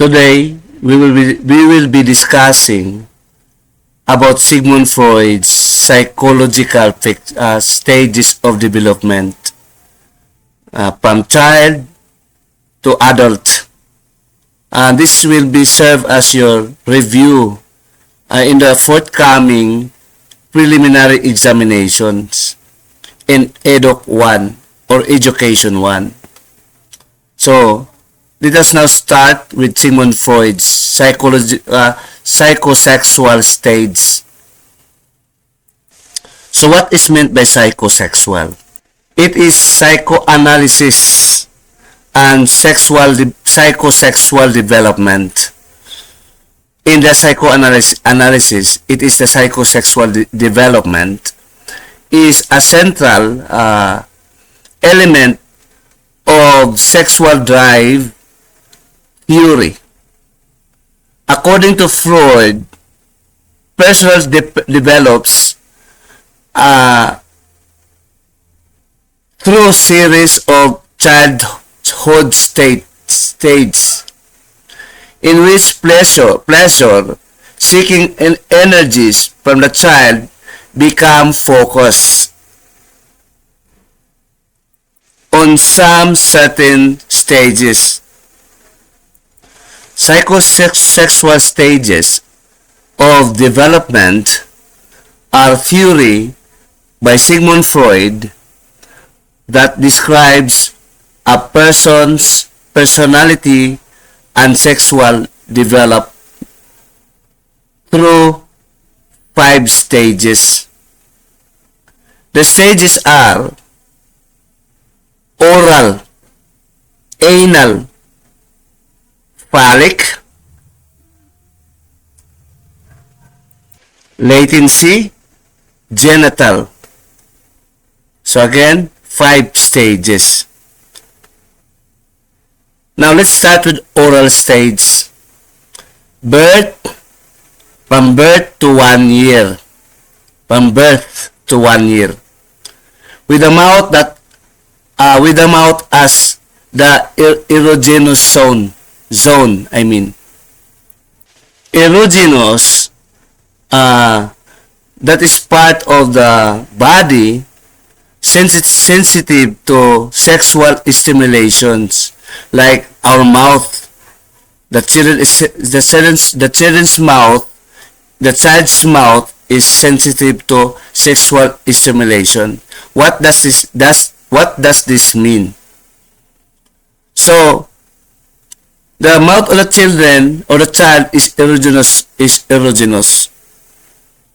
Today, we will be discussing about Sigmund Freud's psychological stages of development from child to adult. This will be serve as your review in the forthcoming preliminary examinations in educ 1 or education 1. So, let us now start with Sigmund Freud's psychosexual stage. So what is meant by psychosexual? It is psychoanalysis and psychosexual development. In the psychoanalysis, it is the psychosexual development is a central element of sexual drive theory. According to Freud, persons develops through series of childhood stages in which pleasure seeking energies from the child become focused on some certain stages. Psychosexual stages of development are theory by Sigmund Freud that describes a person's personality and sexual development through 5 stages. The stages are oral, anal, phallic, latency, genital. So again, 5 stages. Now let's start with oral stage. Birth, from birth to 1 year. From birth to 1 year. With the mouth as the erogenous zone. Erogenous, that is part of the body sensitive to sexual stimulations, like our mouth. The child's mouth is sensitive to sexual stimulation. What does this mean? So, the mouth of the children or the child is erogenous.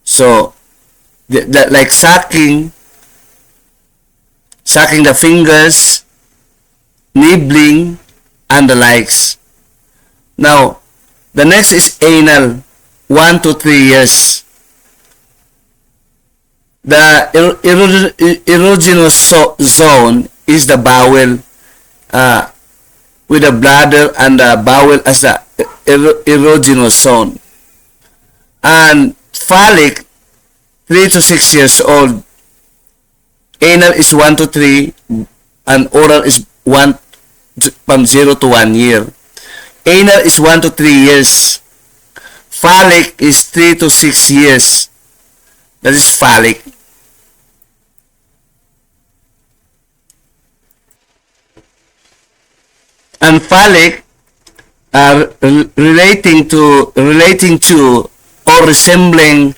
So, like sucking the fingers, nibbling, and the likes. Now, the next is anal, 1 to 3 years. The erogenous zone is the bowel, with the bladder and the bowel as the erogenous zone. And phallic, 3 to 6 years old. Anal is 1 to 3 and oral is from 0 to 1 year. Anal is 1 to 3 years. Phallic is 3 to 6 years. That is phallic. And phallic are relating to or resembling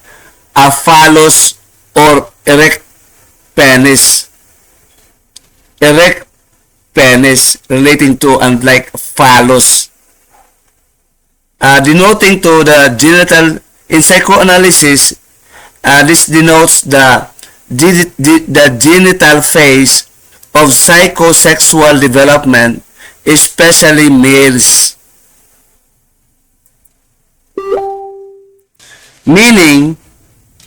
a phallus or erect penis. Erect penis relating to and like phallus. Denoting to the genital in psychoanalysis, this denotes the genital phase of psychosexual development, especially males. Meaning,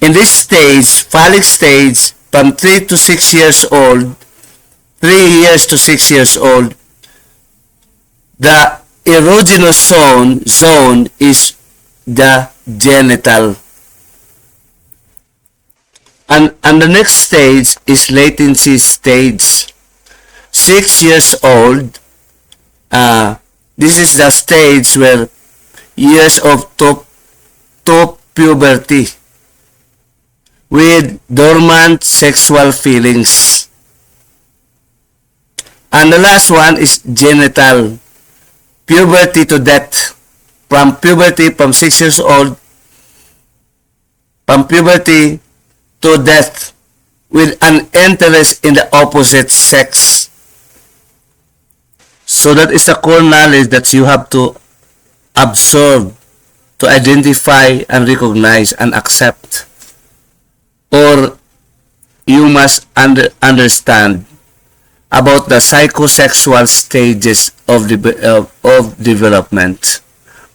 in this stage, phallic stage, from 3 to 6 years old, 3 years to 6 years old, the erogenous zone is the genital. And the next stage is latency stage. 6 years old, This is the stage where years of to puberty with dormant sexual feelings. And the last one is genital puberty to death. From puberty, from 6 years old, from puberty to death with an interest in the opposite sex. So that is the core knowledge that you have to absorb, to identify and recognize and accept. Or you must understand about the psychosexual stages of development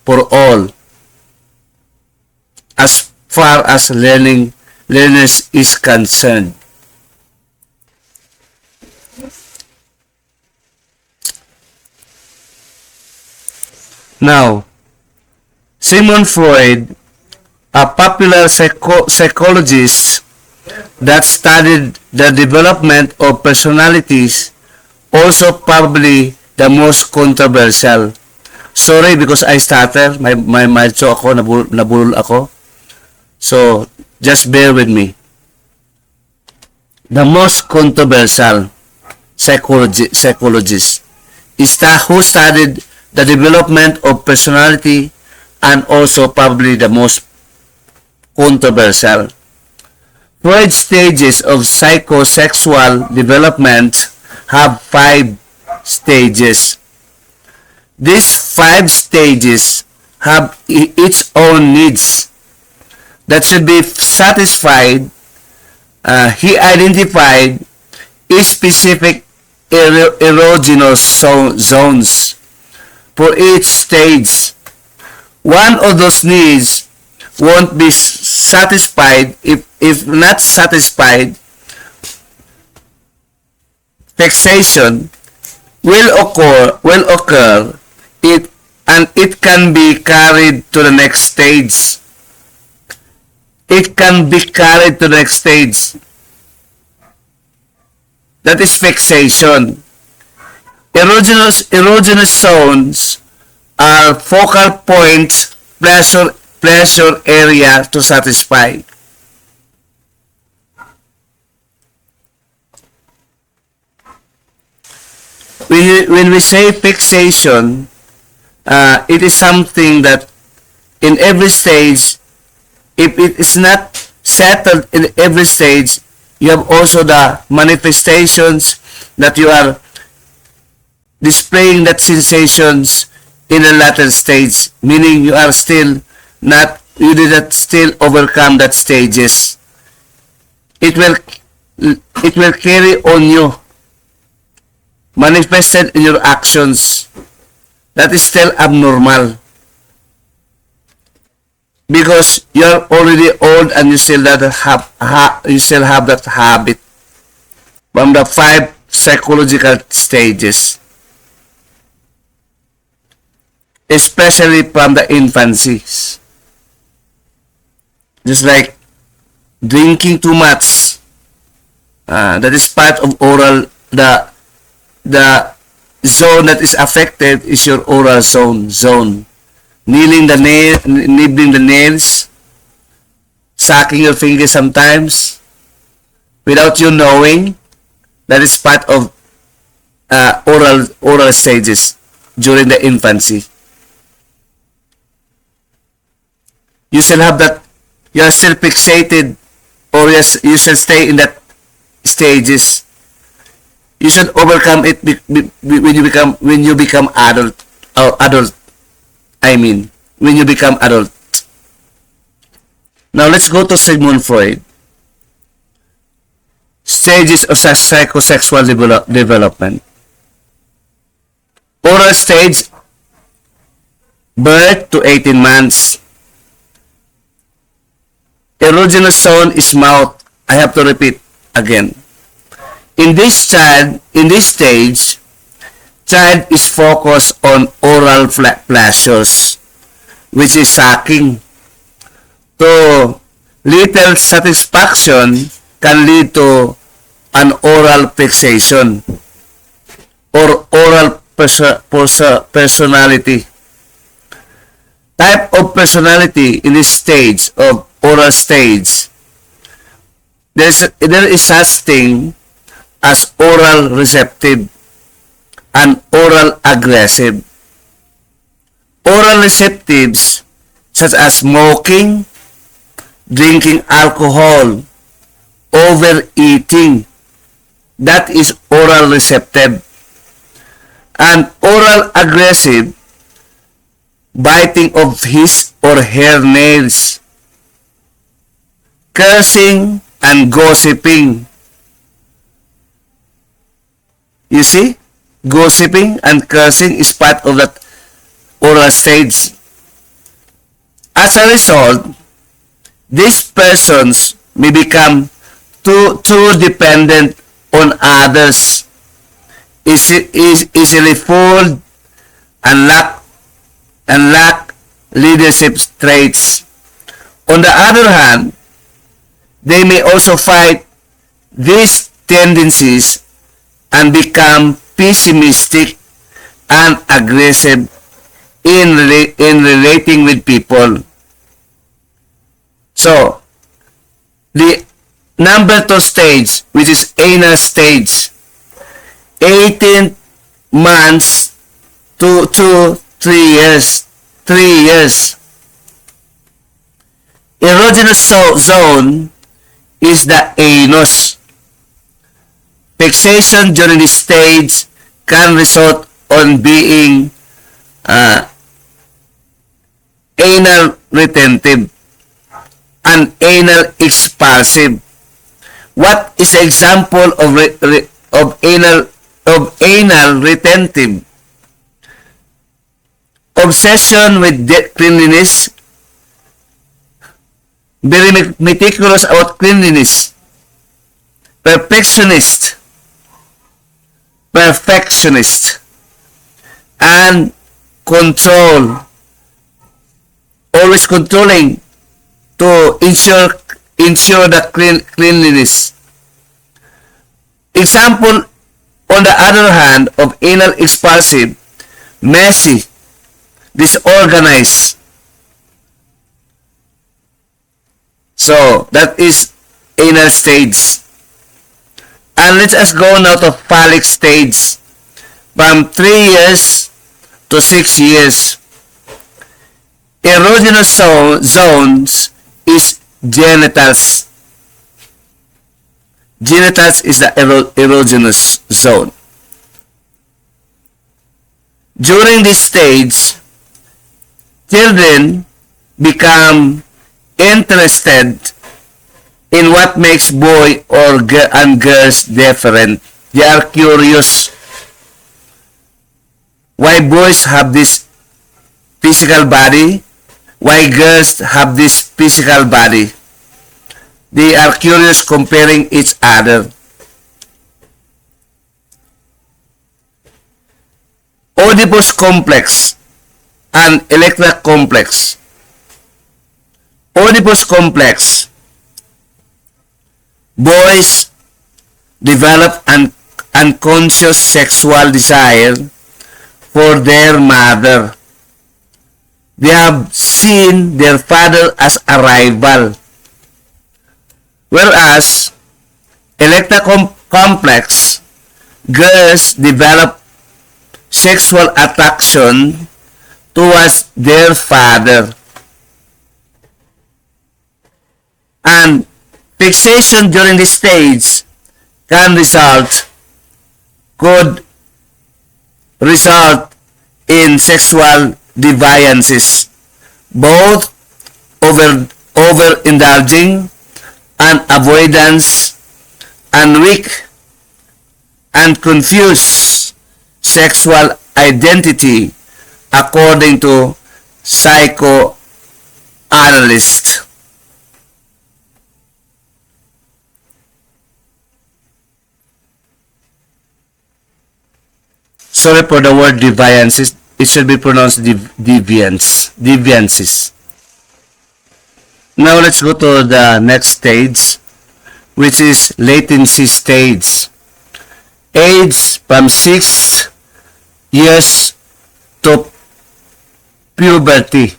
for all, as far as learners is concerned. Now, Sigmund Freud, a popular psychologist that studied the development of personalities, also probably the most controversial. Sorry because I stutter, may medyo ako, nabulol ako. So, just bear with me. The most controversial psychologist is who studied the development of personality and also probably the most controversial. Freud's stages of psychosexual development have 5 stages. These 5 stages have its own needs that should be satisfied. He identified specific erogenous zones for each stage. One of those needs won't be satisfied. If not satisfied, fixation will occur and it can be carried to the next stage. It can be carried to the next stage. That is fixation. Erogenous zones are focal points, pleasure area to satisfy. When we say fixation, it is something that in every stage, if it is not settled in every stage, you have also the manifestations that you are displaying that sensations in a later stage, meaning you are still not, you did not still overcome that stages. It will carry on you, manifested in your actions. That is still abnormal because you are already old and you still have that habit from the 5 psychological stages, especially from the infancy. Just like drinking too much, that is part of oral. The zone that is affected is your oral zone. Nibbling the nails, sucking your fingers sometimes, without you knowing, that is part of oral stages during the infancy. You shall have that. You are still fixated, or yes, you shall stay in that stages. You should overcome it when you become adult, or adult. When you become adult. Now let's go to Sigmund Freud. Stages of psychosexual development. Oral stage, birth to 18 months. Erogenous zone is mouth. I have to repeat again. In this stage, child is focused on oral pleasures, which is sucking. So, little satisfaction can lead to an oral fixation or oral personality. Type of personality in this stage of oral stage. There is such thing as oral receptive and oral aggressive. Oral receptives such as smoking, drinking alcohol, overeating, that is oral receptive. And oral aggressive, biting of his or her nails, cursing and gossiping. You see, gossiping and cursing is part of that oral stage. As a result, these persons may become too dependent on others, easily fooled, and lack leadership traits. On the other hand, they may also fight these tendencies and become pessimistic and aggressive in relating with people. So, the number 2 stage, which is anal stage, 18 months to 3 years. 3 years. Erogenous zone is the anus. Fixation during this stage can result on being anal retentive and anal expulsive. What is the example of anal retentive? Obsession with cleanliness, very meticulous about cleanliness, perfectionist, and control, always controlling to ensure the cleanliness. Example, on the other hand, of anal expulsive, messy, disorganized. So that is anal stage. And let us go now to phallic stage, from 3 years to 6 years. Erogenous zones is genitals. Genitals is the erogenous zone. During this stage, children become interested in what makes boy and girls different. They are curious why boys have this physical body, why girls have this physical body. They are curious comparing each other. Oedipus complex and Electra complex. Oedipus complex. Boys develop an unconscious sexual desire for their mother. They have seen their father as a rival. Whereas, Electra complex, girls develop sexual attraction towards their father. And fixation during this stage could result in sexual deviances, both overindulging and avoidance, and weak and confused sexual identity, according to psychoanalysts. Sorry for the word deviances. It should be pronounced deviances. Now let's go to the next stage, which is latency stage. Age from 6 years to puberty.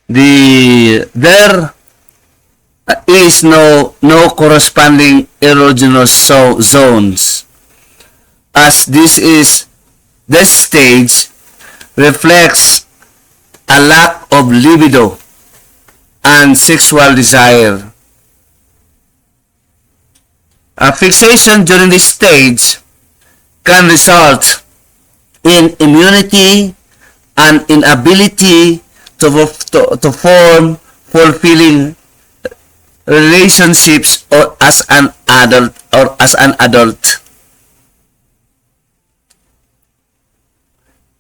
There is no corresponding erogenous zones, as this stage reflects a lack of libido and sexual desire. A fixation during this stage can result in immunity and inability to form fulfilling relationships or as an adult.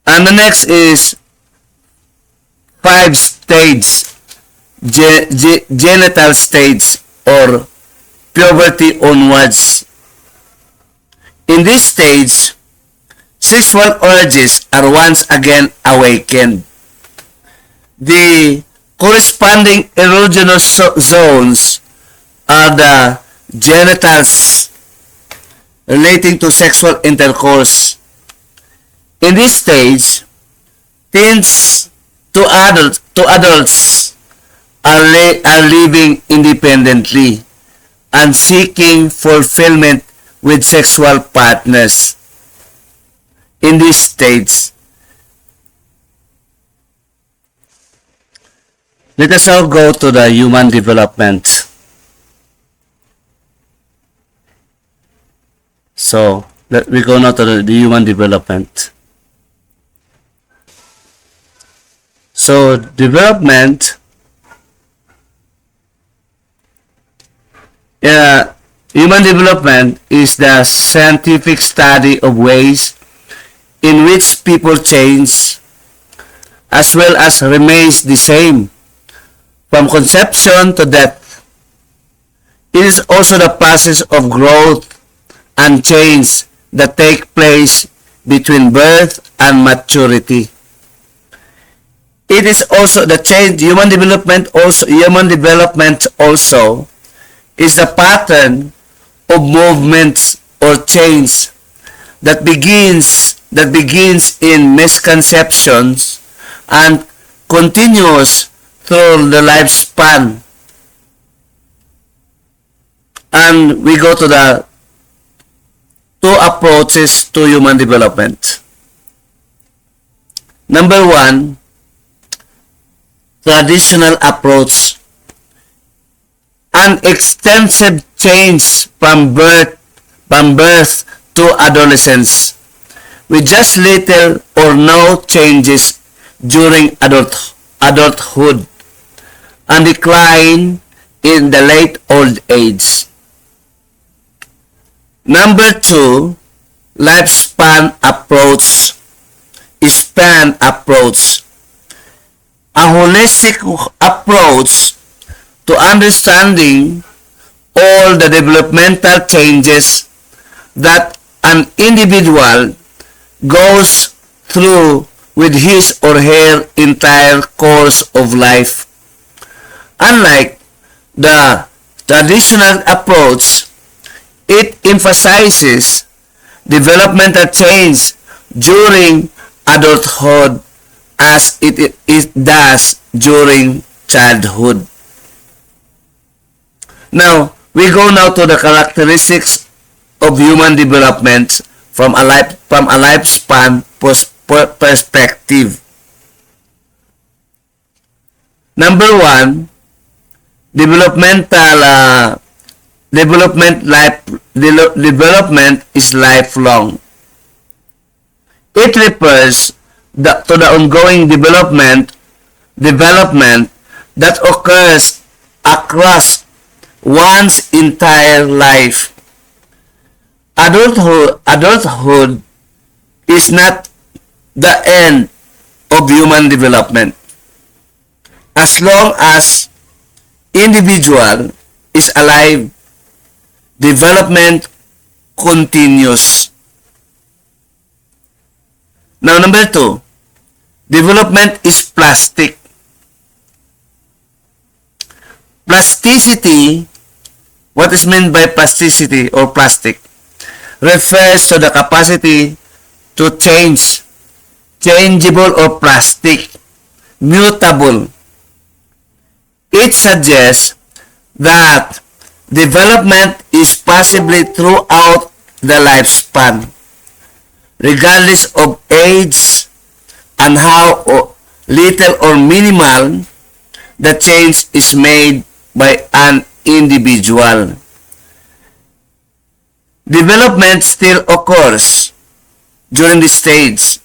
And the next is 5 stage genital stage or puberty onwards. In this stage, sexual urges are once again awakened. The corresponding erogenous zones are the genitals relating to sexual intercourse. In this stage, teens to adults are living independently and seeking fulfillment with sexual partners. In this stage, let us now go to the human development. So, we go now to the human development. So, development, human development is the scientific study of ways in which people change as well as remains the same from conception to death. It is also the process of growth and change that take place between birth and maturity. It is also the change. Human development also is the pattern of movements or change that begins in misconceptions and continues through the lifespan. And we go to the 2 approaches to human development. Number 1, traditional approach. An extensive change from birth to adolescence, with just little or no changes during adulthood, and decline in the late old age. Number 2, lifespan approach, span approach. A holistic approach to understanding all the developmental changes that an individual goes through with his or her entire course of life. Unlike the traditional approach, it emphasizes developmental change during adulthood as it does during childhood. Now, we go now to the characteristics of human development from a lifespan perspective. Number 1, development is lifelong. It refers to the ongoing development that occurs across one's entire life. Adulthood is not the end of human development. As long as individual is alive, development continues. Now, number 2, development is plastic. Plasticity What is meant by plasticity or plastic? Refers to the capacity to change, changeable or plastic, mutable. It suggests that development is possibly throughout the lifespan, regardless of age and how little or minimal the change is made by an individual. Development still occurs during this stage.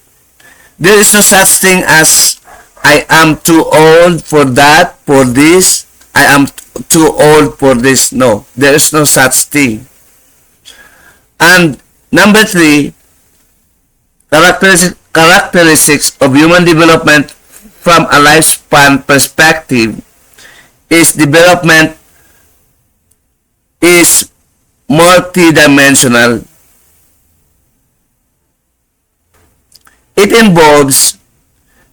There is no such thing as I am too old for that, for this. I am too old for this. No, there is no such thing. And number 3, characteristics of human development from a lifespan perspective is development is multidimensional. It involves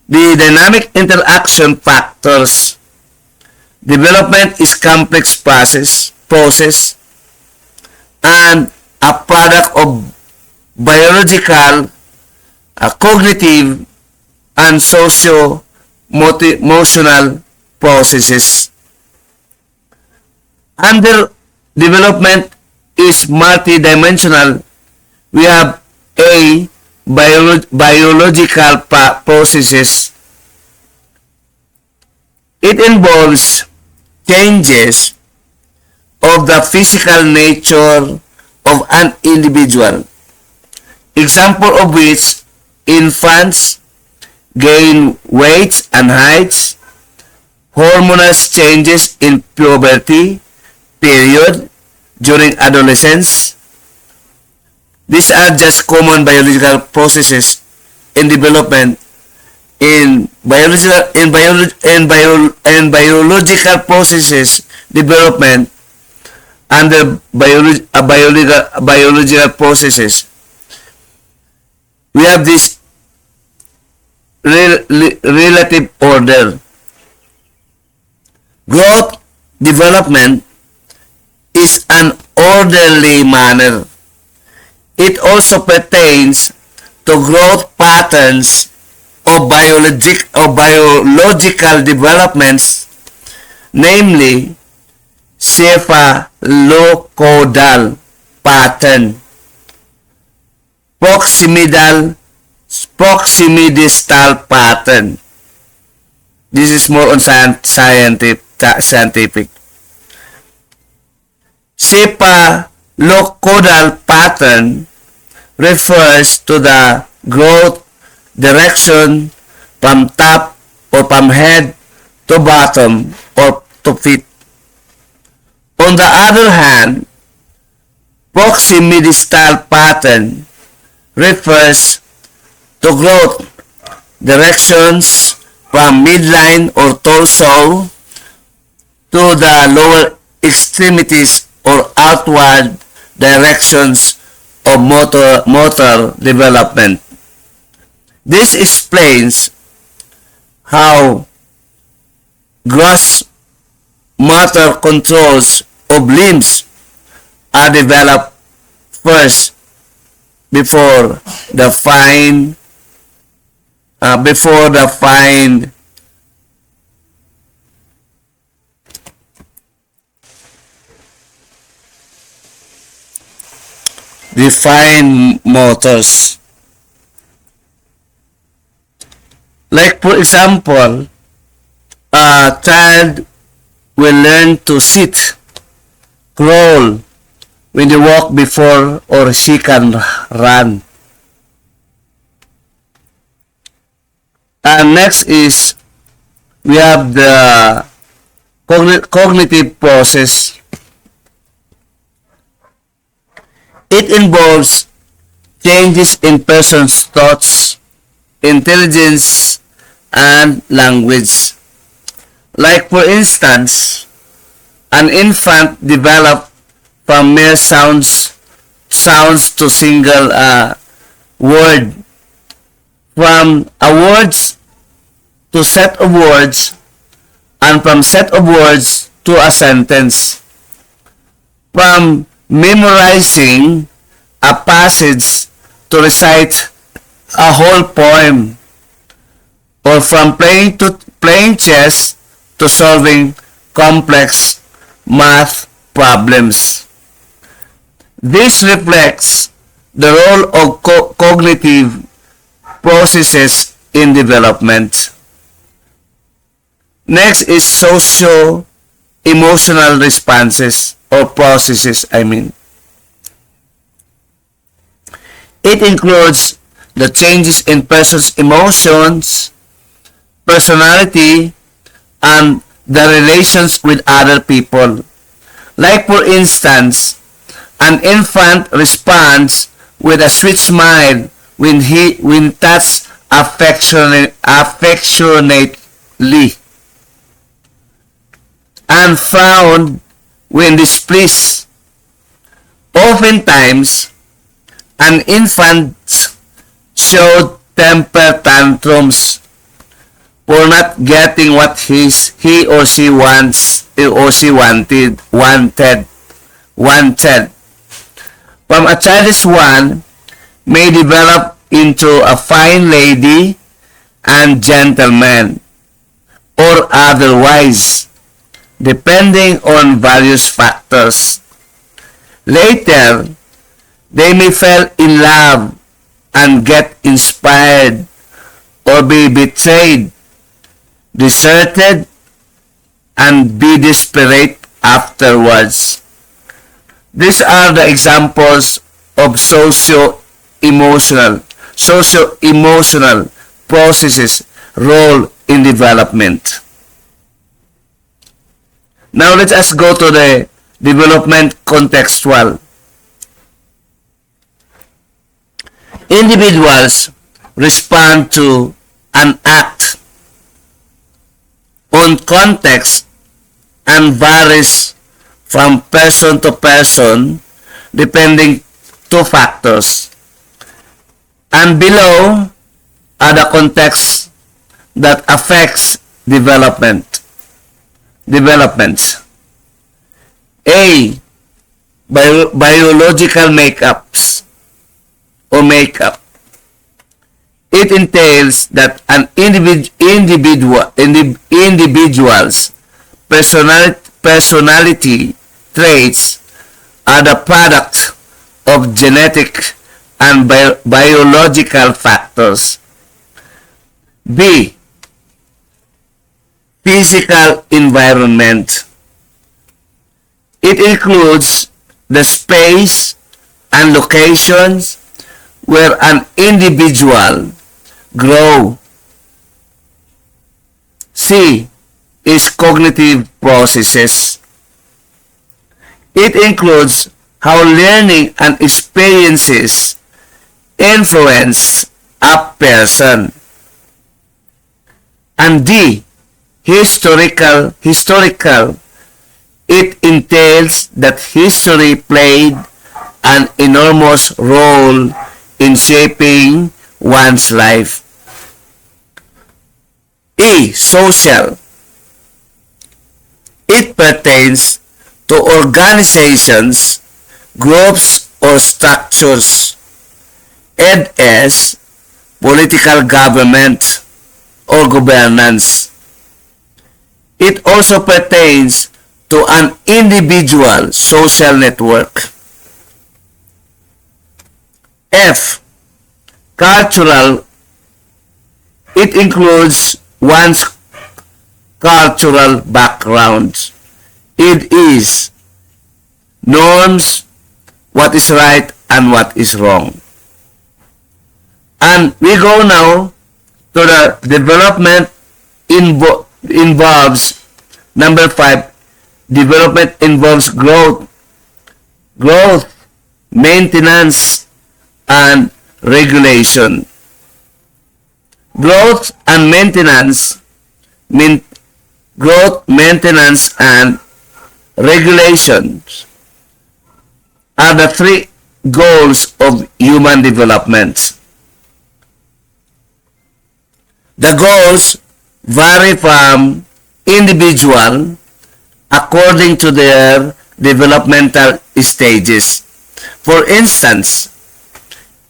the dynamic interaction factors. Development is complex process and a product of biological, cognitive, and socio-emotional processes. Under development is multidimensional. We have A, biological processes. It involves changes of the physical nature of an individual. Example of which, infants gain weight and height, hormonal changes in puberty period during adolescence. These are just common biological processes in development. In biological processes development under biological processes, we have this relative order. Growth development is an orderly manner. It also pertains to growth patterns of biological developments, namely cephalocodal pattern, proximidistal pattern. This is more on scientific. Cephalocodal pattern refers to the growth direction from top or from head to bottom or to feet. On the other hand, proximidistal pattern refers to growth directions from midline or torso to the lower extremities or outward directions of motor development. This explains how gross motor controls of limbs are developed first before the fine motors. Like for example, a child will learn to sit, crawl when they walk before or she can run. And next is we have the cognitive process. It involves changes in person's thoughts, intelligence, and language. Like for instance, an infant develops from mere sounds to single word, from a words to set of words, and from set of words to a sentence. from memorizing a passage to recite a whole poem, or from playing chess to solving complex math problems. This reflects the role of cognitive processes in development. Next is socio-emotional responses or processes, It includes the changes in person's emotions, personality, and the relations with other people. Like for instance, an infant responds with a sweet smile when touched affectionately, and frowned when displeased. Oftentimes, an infant showed temper tantrums for not getting what he or she wanted. From a childish one may develop into a fine lady and gentleman, or otherwise, depending on various factors. Later, they may fall in love and get inspired, or be betrayed, deserted, and be desperate afterwards. These are the examples of socio-emotional processes role in development. Now let us go to the development contextual. Individuals respond to an act on context and varies from person to person depending two factors. And below are the contexts that affects developments. A. Biological makeups or makeup. It entails that an individual's personality traits are the product of genetic and biological factors. B. Physical environment. It includes the space and locations where an individual grows. C is cognitive processes. It includes how learning and experiences influence a person. And D, historical. It entails that history played an enormous role in shaping one's life. E, social. It pertains to organizations, groups, or structures. Ed-S, political government or governance. It also pertains to an individual social network. F, cultural. It includes one's cultural background. It is norms, what is right and what is wrong. And we go now to the development involves number 5. Development involves growth, maintenance, and regulation. Growth, maintenance, and regulations are the three goals of human development. The goals vary from individual according to their developmental stages. For instance,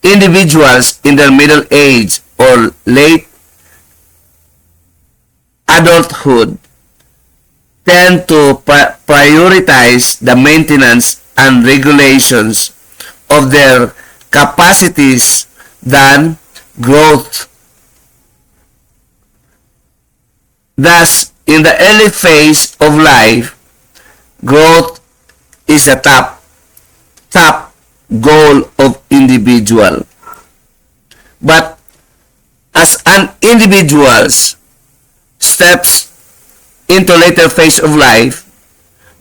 individuals in their middle age or late adulthood tend to prioritize the maintenance and regulations of their capacities than growth. Thus, in the early phase of life, growth is the top goal of individual. But as an individual's steps into later phase of life,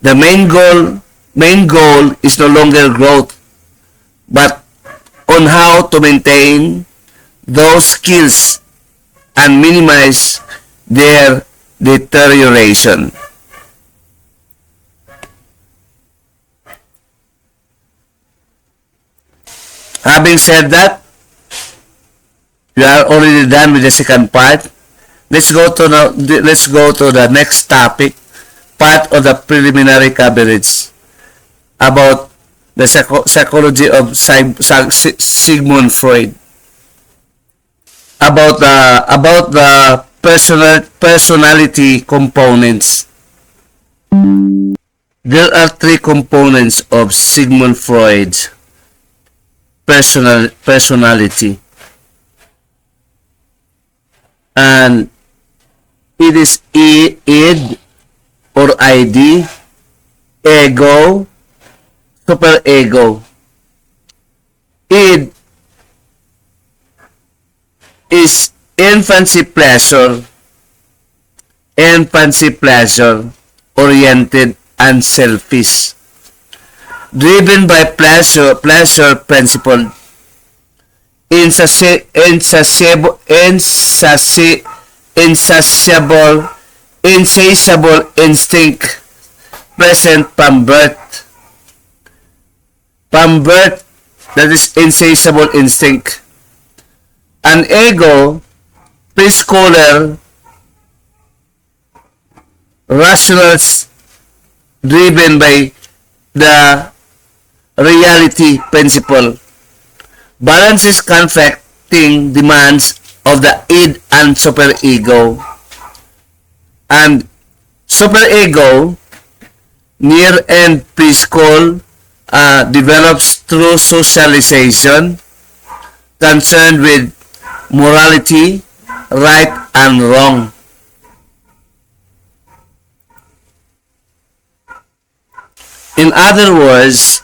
the main goal is no longer growth, but on how to maintain those skills and minimize their deterioration. Having said that, we are already done with the second part. Let's go to the next topic, part of the preliminary coverage about the psychology of Sigmund Freud. About the personality components. There are three components of Sigmund Freud's personality, and it is id or ID, ego, superego. Id is infancy pleasure oriented and selfish, driven by pleasure principle, insatiable instinct present from birth. That is insatiable instinct. An ego, preschooler, rationals driven by the reality principle, balances conflicting demands of the id and superego. And superego, near end preschool, develops through socialization, concerned with morality, right and wrong. In other words,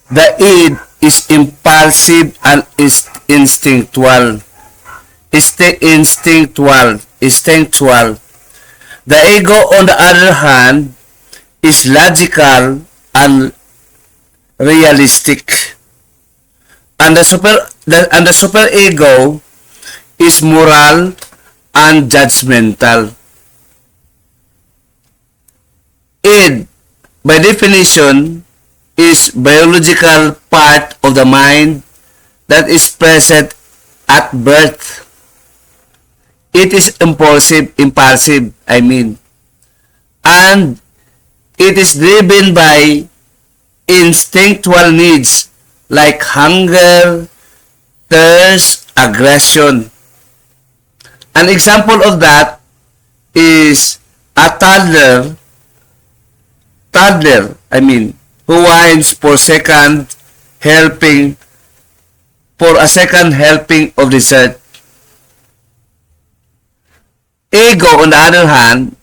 the id is impulsive and is instinctual. The ego, on the other hand, is logical and realistic. And the superego is moral and judgmental. Id, by definition, is biological part of the mind that is present at birth. It is impulsive, and it is driven by instinctual needs like hunger, thirst, aggression. An example of that is a toddler, who whines for a second helping of dessert. Ego, on the other hand,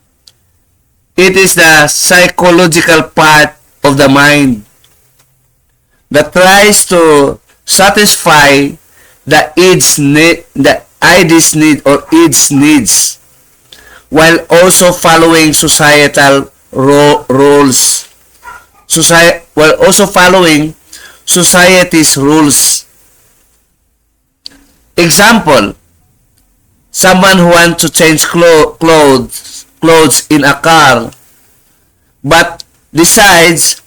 it is the psychological part of the mind that tries to satisfy the id's needs, while also following societal rules. While also following society's rules. Example: someone who wants to change clothes in a car, but decides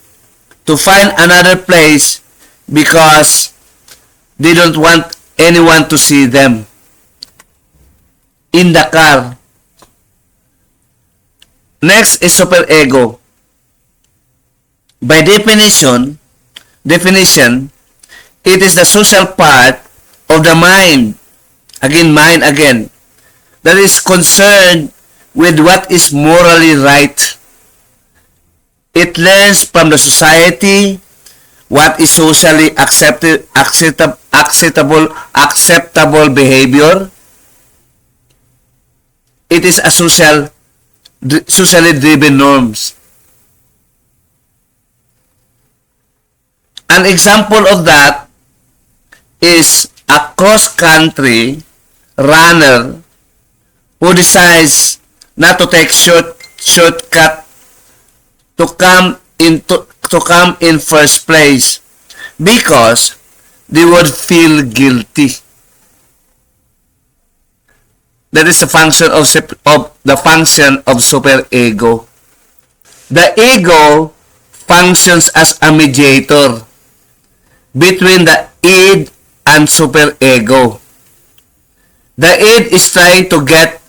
to find another place because they don't want anyone to see them in the car. Next is superego. By definition, it is the social part of the mind, mind again, that is concerned with what is morally right. It learns from the society what is socially acceptable behavior. It is a socially driven norms. An example of that is a cross-country runner who decides not to take shortcut to come in first place because they would feel guilty. That is the function of superego. The ego functions as a mediator between the id and superego. The id is trying to get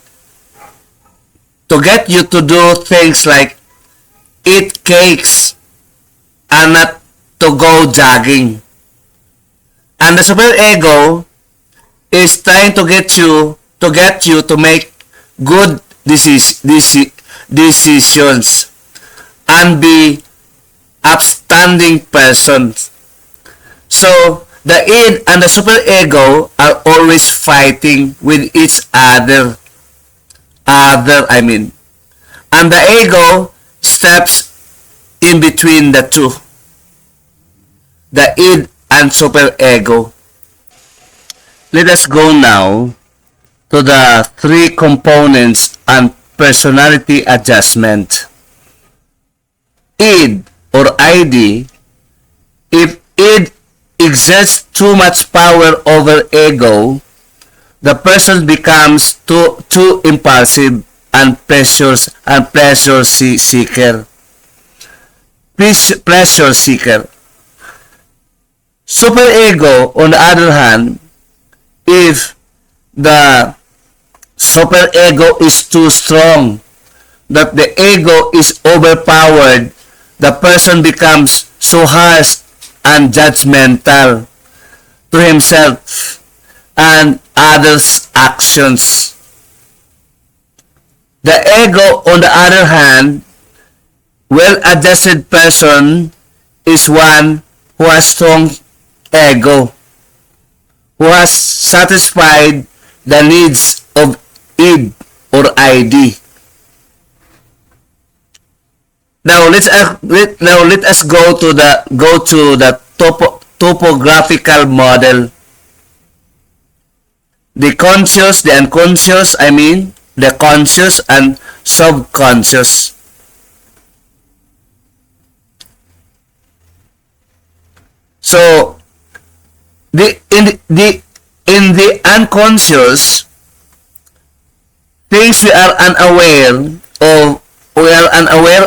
you to do things like eat cakes and not to go jogging. And the superego is trying to get you to make good decisions and be upstanding persons. So the id and the superego are always fighting with each other. And the ego steps in between the two, the id and superego. Let us go now to the three components and personality adjustment. Id or ID, if id exerts too much power over ego, the person becomes too impulsive and pleasure seeker. Superego, on the other hand, if the superego is too strong, that the ego is overpowered, the person becomes so harsh and judgmental to himself and others' actions. The ego, on the other hand, well-adjusted person is one who has strong ego, who has satisfied the needs of id or ID. Now let us go to the topographical model. The conscious, the unconscious, the conscious and subconscious. So in the unconscious, things we are unaware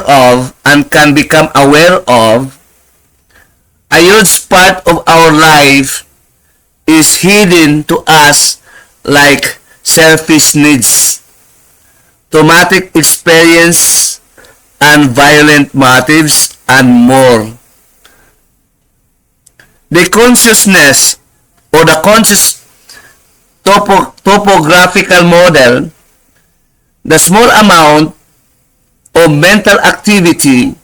of and can become aware of, a huge part of our life is hidden to us like selfish needs, traumatic experience, and violent motives, and more. The consciousness or the conscious topographical model, the small amount of mental activity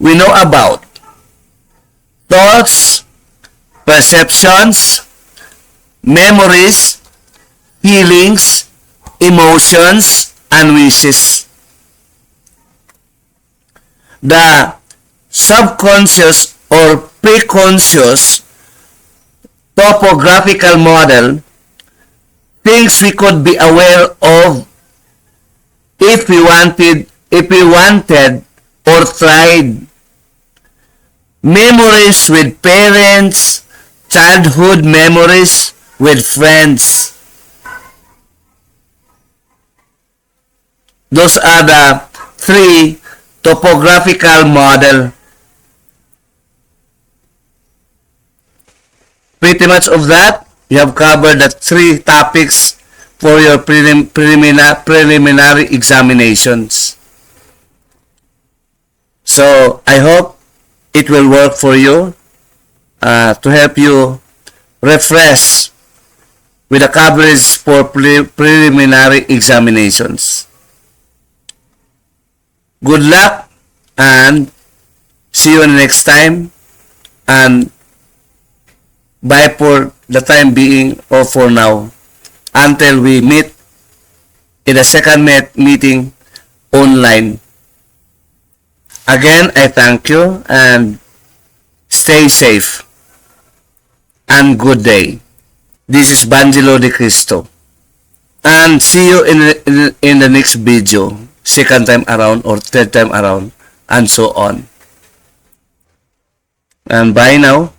we know about, thoughts, perceptions, memories, feelings, emotions, and wishes. The subconscious or preconscious topographical model, things we could be aware of if we wanted or tried. Memories with parents, childhood memories with friends. Those are the three topographical model. Pretty much of that, you have covered the three topics for your preliminary examinations. So I hope it will work for you to help you refresh with the coverage for preliminary examinations. Good luck and see you next time, and bye for the time being or for now until we meet in the second meeting online. Again, I thank you and stay safe and good day. This is Banjelo de Cristo, and see you in the next video, second time around or third time around, and so on. And bye now.